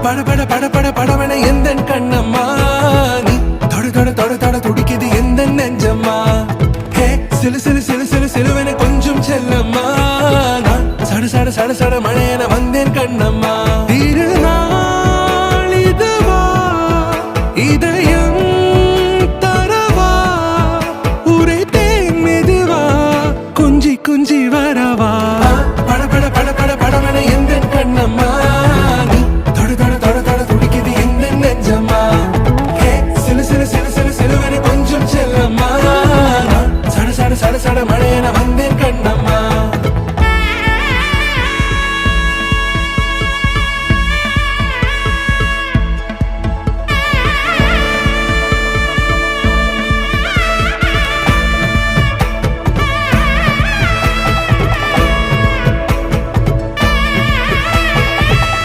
பட பட பட பட படவன எந்த கண்ணம்மா நீ தொட தொட தொட தொட துடிக்குது எந்த நெஞ்சம்மா ஹே சிலு சிலு சிலு சிலு சிலுவன கொஞ்சம் செல்லம்மா நான் சட சட சட சட மழையன